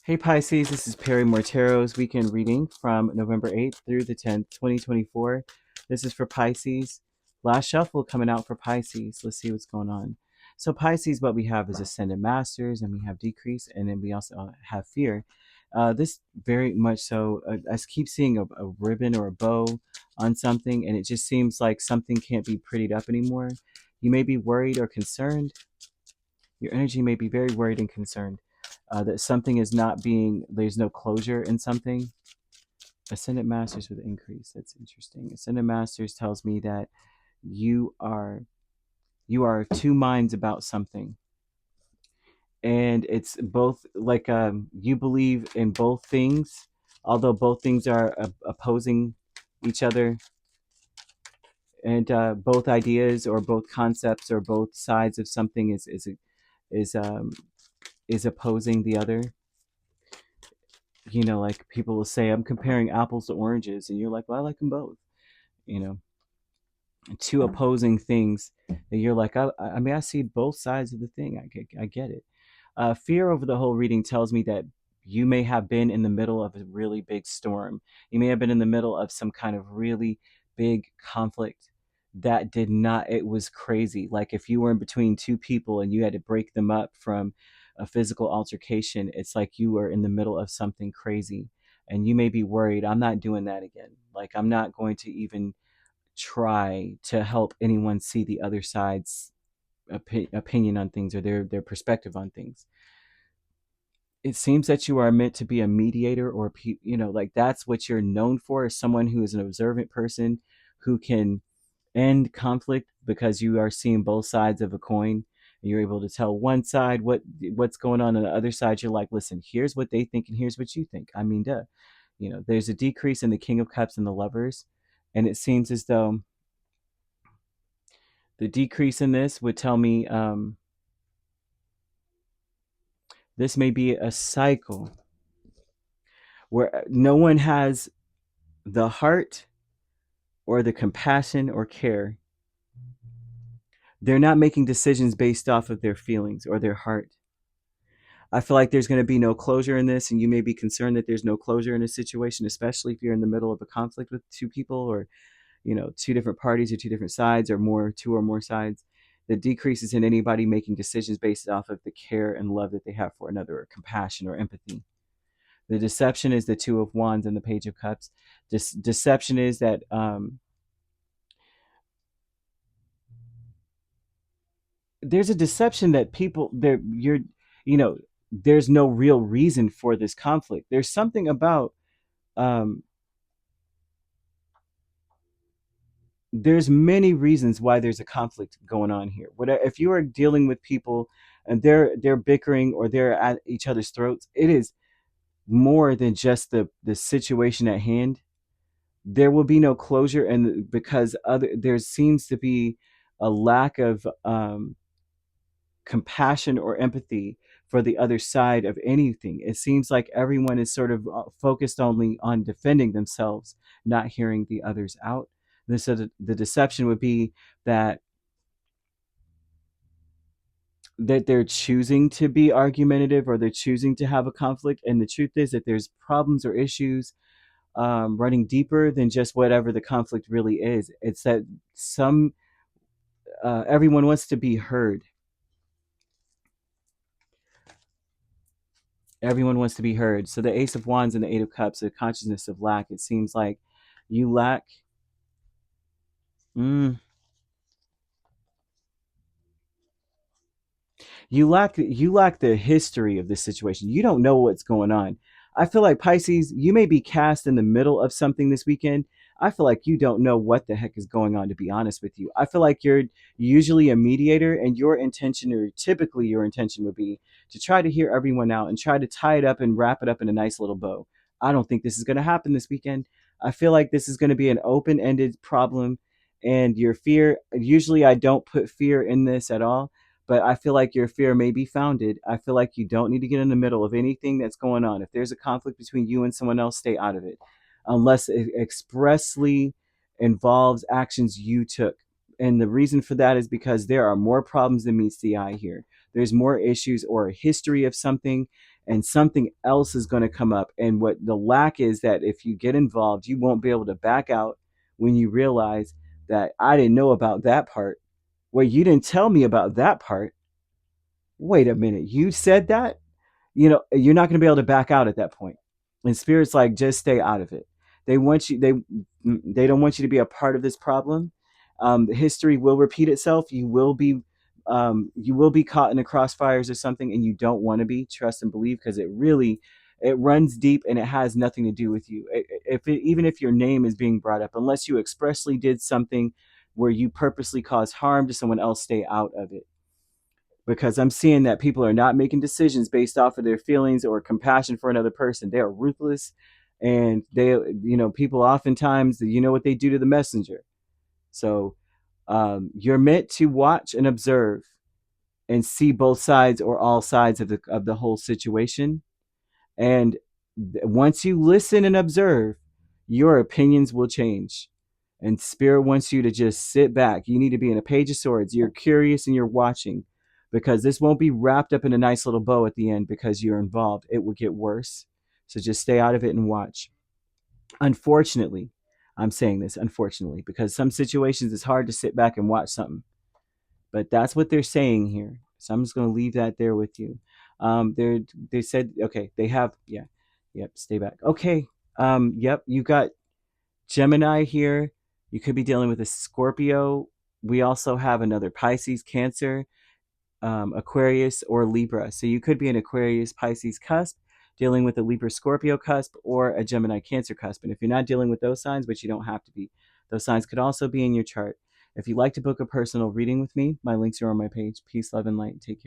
Hey Pisces, this is Perrymore Tarot's weekend reading from November 8th through the 10th, 2024. This is for Pisces. Last shuffle coming out for Pisces. Let's see what's going on. So Pisces, what we have is Ascendant Masters, and we have Decrease, and then we also have Fear. This very much so, I keep seeing a ribbon or a bow on something, and it just seems like something can't be prettied up anymore. You may be worried or concerned. Your energy may be very worried and concerned that something is not being, there's no closure in something. Ascendant Masters with increase. That's interesting. Ascendant Masters tells me that you are two minds about something, and it's both like you believe in both things, although both things are opposing each other, and both ideas or both concepts or both sides of something is um, is opposing the other. Like people will say, I'm comparing apples to oranges, and you're like, well, I like them both. You know, two opposing things that you're like, I mean, I see both sides of the thing. I get it. Fear over the whole reading tells me that you may have been in the middle of a really big storm. You may have been in the middle of some kind of really big conflict that did not, it was crazy. Like if you were in between two people and you had to break them up from a physical altercation, it's like you were in the middle of something crazy. And you may be worried, I'm not doing that again. Like I'm not going to even try to help anyone see the other side's opinion on things or their perspective on things. It seems that you are meant to be a mediator, or like that's what you're known for, is someone who is an observant person who can end conflict because you are seeing both sides of a coin, and you're able to tell one side what's going on the other side. You're like, listen, here's what they think and here's what you think. I mean, duh. There's a decrease in the King of Cups and the Lovers, and it seems as though the decrease in this would tell me this may be a cycle where no one has the heart or the compassion or care. They're not making decisions based off of their feelings or their heart. I feel like there's going to be no closure in this, and you may be concerned that there's no closure in a situation, especially if you're in the middle of a conflict with two people, or two different parties or two different sides, or two or more sides. The decrease is in anybody making decisions based off of the care and love that they have for another, or compassion or empathy. The deception is the Two of Wands and the Page of Cups. Deception is that there's a deception that people there you're you know there's no real reason for this conflict. There's something about um there's many reasons why there's a conflict going on here. What if you are dealing with people and they're bickering or they're at each other's throats? It is more than just the situation at hand. There will be no closure, and because there seems to be a lack of compassion or empathy for the other side of anything. It seems like everyone is sort of focused only on defending themselves, not hearing the others out. So the deception would be that they're choosing to be argumentative, or they're choosing to have a conflict, and the truth is that there's problems or issues running deeper than just whatever the conflict really is. It's that some everyone wants to be heard. Everyone wants to be heard. So the Ace of Wands and the Eight of Cups, the consciousness of lack. It seems like you lack. Mm, you lack the history of this situation. You don't know what's going on. I feel like Pisces, you may be cast in the middle of something this weekend. I feel like you don't know what the heck is going on, to be honest with you. I feel like you're usually a mediator, and your intention, or typically your intention, would be to try to hear everyone out and try to tie it up and wrap it up in a nice little bow. I don't think this is going to happen this weekend. I feel like this is going to be an open-ended problem, and your fear, usually I don't put fear in this at all, but I feel like your fear may be founded. I feel like you don't need to get in the middle of anything that's going on. If there's a conflict between you and someone else, stay out of it, unless it expressly involves actions you took. And the reason for that is because there are more problems than meets the eye here. There's more issues or a history of something, and something else is going to come up. And what the lack is that if you get involved, you won't be able to back out when you realize that I didn't know about that part. Well, you didn't tell me about that part. Wait a minute, you said that? You're not going to be able to back out at that point. And spirit's like, just stay out of it. They don't want you to be a part of this problem. History will repeat itself. You will be caught in the crossfires or something, and you don't want to be. Trust and believe, because it runs deep and it has nothing to do with you. Even if your name is being brought up, unless you expressly did something where you purposely caused harm to someone else, stay out of it, because I'm seeing that people are not making decisions based off of their feelings or compassion for another person. They are ruthless, and people oftentimes, what they do to the messenger. So you're meant to watch and observe and see both sides or all sides of the whole situation. And once you listen and observe, your opinions will change. And spirit wants you to just sit back. You need to be in a page of swords. You're curious and you're watching, because this won't be wrapped up in a nice little bow at the end because you're involved. It will get worse. So just stay out of it and watch. Unfortunately, I'm saying this unfortunately, because some situations it's hard to sit back and watch something. But that's what they're saying here. So I'm just going to leave that there with you. They said, okay, they have, yeah, yep, stay back. Okay, yep, you got Gemini here. You could be dealing with a Scorpio. We also have another Pisces, Cancer, Aquarius, or Libra. So you could be an Aquarius, Pisces cusp, dealing with a Libra, Scorpio cusp, or a Gemini, Cancer cusp. And if you're not dealing with those signs, which you don't have to be, those signs could also be in your chart. If you'd like to book a personal reading with me, my links are on my page. Peace, love, and light. Take care.